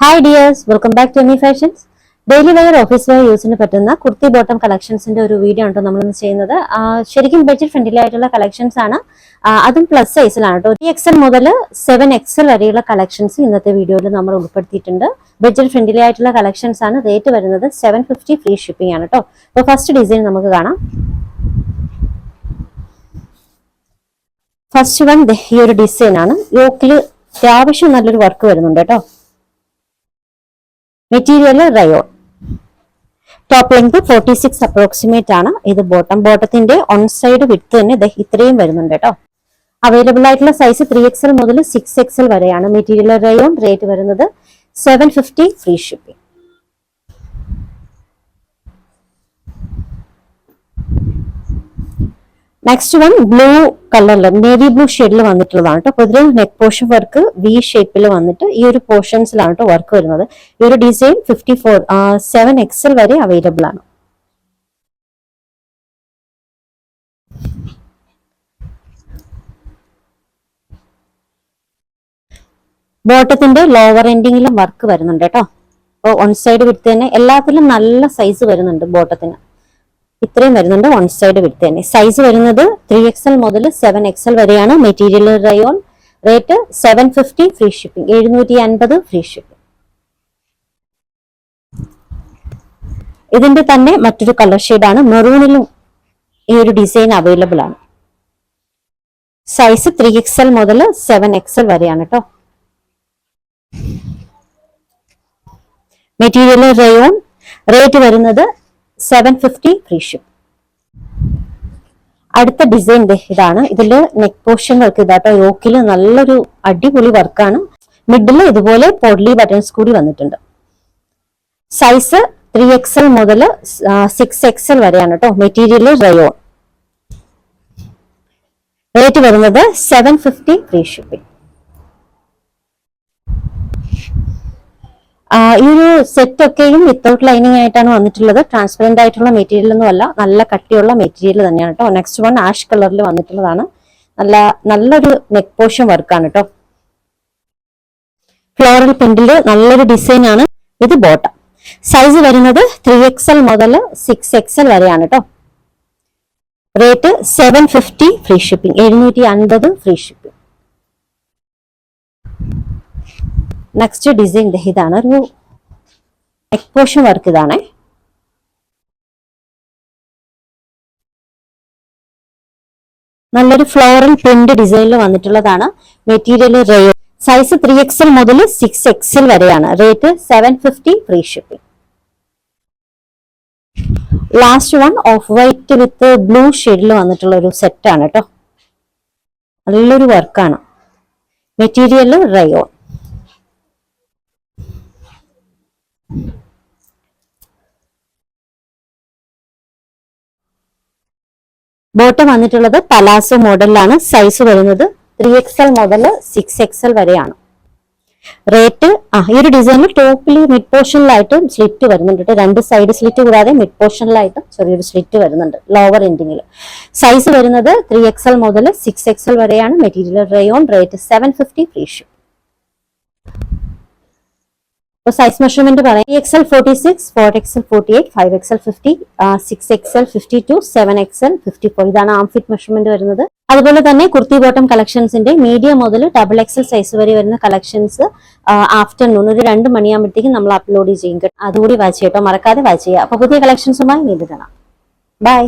Hi dears, welcome back to ME Fashions. Daily wear office wear യൂസിന് പറ്റുന്ന kurti bottom കളക്ഷൻസിന്റെ ഒരു video ആണ് നമ്മളിന്ന് ചെയ്യുന്നത്. ശരിക്കും ബഡ്ജറ്റ് ഫ്രണ്ട്ലി ആയിട്ടുള്ള കളക്ഷൻസ് ആണ്, അതും പ്ലസ് സൈസിലാണ് കേട്ടോ. 3XL മുതൽ 7XL വരെയുള്ള കളക്ഷൻസ് ഇന്നത്തെ വീഡിയോയിൽ നമ്മൾ ഉൾപ്പെടുത്തിയിട്ടുണ്ട്. ബഡ്ജറ്റ് ഫ്രണ്ട്ലി ആയിട്ടുള്ള കളക്ഷൻസ് ആണ്. റേറ്റ് വരുന്നത് 750 ഫ്രീ ഷിപ്പിംഗ് ആണ് കേട്ടോ. അപ്പോൾ ഫസ്റ്റ് ഡിസൈൻ നമുക്ക് കാണാം. ഫസ്റ്റ് വൺ ഈ ഒരു ഡിസൈൻ ആണ്. യോക്കിൽ അത്യാവശ്യം നല്ലൊരു വർക്ക് വരുന്നുണ്ട് കേട്ടോ. Material rayon, top length 46 approximate ആണ്. ഇത് ബോട്ടത്തിന്റെ ഓൺ സൈഡ് വിഡ്ത് തന്നെ ഇത്രയും വരുന്നുണ്ട് കേട്ടോ. അവൈലബിൾ ആയിട്ടുള്ള സൈസ് 3XL മുതൽ 6XL വരെയാണ്. മെറ്റീരിയൽ റയോൺ, റേറ്റ് വരുന്നത് 750 free shipping. Next one blue കളറിൽ നേവി ബ്ലൂ ഷെയ്ഡിൽ വന്നിട്ടുള്ളതാണ് കേട്ടോ. പൊതുവെ നെക്ക് പോർഷൻ വർക്ക് വി ഷേപ്പിൽ വന്നിട്ട് ഈ ഒരു പോർഷൻസിലാണ് കേട്ടോ വർക്ക് വരുന്നത്. ഈ ഒരു ഡിസൈൻ 7XL വരെ അവൈലബിൾ ആണ്. ബോട്ടത്തിന്റെ ലോവർ എൻഡിങ്ങിലും വർക്ക് വരുന്നുണ്ട് കേട്ടോ. അപ്പോൾ വൺ സൈഡ് വിഡ്ത് തന്നെ എല്ലാത്തിലും നല്ല സൈസ് വരുന്നുണ്ട്. ബോട്ടത്തിന് ഇത്രയും വരുന്നുണ്ട് വൺ സൈഡ് വിഡ്ത് തന്നെ. സൈസ് വരുന്നത് 3XL മുതൽ 7XL വരെയാണ്. Material rayon, rate 750 free shipping, 750 free shipping. ഇതിന്റെ തന്നെ മറ്റൊരു കളർ ഷെയ്ഡാണ്. മെറൂണിലും ഈ ഒരു ഡിസൈൻ അവൈലബിൾ ആണ്. സൈസ് 3XL മുതൽ 7XL വരെയാണ് കേട്ടോ. മെറ്റീരിയൽ റയോൺ, റേറ്റ് വരുന്നത് 750 ഫ്രീ ഷിപ്പ്. അടുത്ത ഡിസൈൻ ഇതാണ്. ഇതില് നെക്ക് പോർഷൻ വർക്ക് ഇതാട്ടോ. യോക്കില് നല്ലൊരു അടിപൊളി വർക്കാണ്. മിഡില് ഇതുപോലെ പോഡ്ലി ബട്ടൺസ് കൂടി വന്നിട്ടുണ്ട്. സൈസ് 3XL മുതൽ 6XL വരെയാണ് കേട്ടോ. മെറ്റീരിയൽ റയോൺ, റേറ്റ് വരുന്നത് 750 ഫ്രീ ഷിപ്പിംഗ്. ഈ ഒരു സെറ്റ് ഒക്കെയും വിത്തൗട്ട് ലൈനിങ് ആയിട്ടാണ് വന്നിട്ടുള്ളത്. ട്രാൻസ്പെറന്റ് ആയിട്ടുള്ള മെറ്റീരിയൽ ഒന്നും അല്ല, നല്ല കട്ടിയുള്ള മെറ്റീരിയൽ തന്നെയാണ് കേട്ടോ. നെക്സ്റ്റ് വൺ ആഷ് കളറിൽ വന്നിട്ടുള്ളതാണ്. നല്ലൊരു നെക്ക് പോർഷൻ വർക്കാണ് കേട്ടോ. ഫ്ലോറൽ പ്രിന്റില് നല്ലൊരു ഡിസൈൻ ആണ്. ഇത് ബോട്ടം. സൈസ് വരുന്നത് 3XL മുതൽ 6XL വരെയാണ് കേട്ടോ. Rate 750 free shipping, 750 free shipping. Next design ഇതാണ്. ഒരു നെക്ക് പോർഷൻ വർക്ക് ഇതാണ്. നല്ലൊരു ഫ്ലോറൽ പ്രിന്റ് ഡിസൈനിൽ വന്നിട്ടുള്ളതാണ്. മെറ്റീരിയൽ റയോൺ, സൈസ് 3XL മുതൽ 6XL വരെയാണ്. Rate 750 free shipping. Last one of white with blue ഷെയ്ഡിൽ വന്നിട്ടുള്ള ഒരു സെറ്റ് ആണ് കേട്ടോ. നല്ലൊരു വർക്കാണ്. Material rayon. ബോട്ടം വന്നിട്ടുള്ളത് പലാസോ മോഡലിലാണ്. സൈസ് വരുന്നത് 3XL മുതൽ 6XL വരെയാണ്. റേറ്റ് ഈ ഒരു ഡിസൈനിൽ ടോപ്പിൽ മിഡ് പോർഷനിലായിട്ട് സ്ലിറ്റ് വരുന്നുണ്ട്. രണ്ട് സൈഡ് സ്ലിറ്റ് കൂടാതെ മിഡ് പോർഷനിലായിട്ട് ചെറിയൊരു സ്ലിറ്റ് വരുന്നുണ്ട് ലോവർ എൻഡിങ്ങിൽ. സൈസ് വരുന്നത് 3XL മുതൽ 6XL വരെയാണ്. Material rayon, rate 750 free ship. Size measurement പറയാം. 3XL 46, 4XL 48, 5XL 50, 6XL 52, 7XL 54. ഇതാണ് ആം ഫിറ്റ് മെഷർമെന്റ് വരുന്നത്. അതുപോലെ തന്നെ കുർത്തി ബോട്ടം കളക്ഷൻസിന്റെ മീഡിയം മുതൽ XXL സൈസ് വരെ വരുന്ന കളക്ഷൻസ് ആഫ്റ്റർനൂൺ ഒരു 2 മണിയാകുമ്പോഴത്തേക്കും നമ്മൾ അപ്ലോഡ് ചെയ്യും. അതുകൂടി വാച്ച് ചെയ്യട്ടോ, മറക്കാതെ വാച്ച് ചെയ്യുക. അപ്പൊ പുതിയ കളക്ഷൻസുമായി വീണ്ടും കാണാം. ബൈ.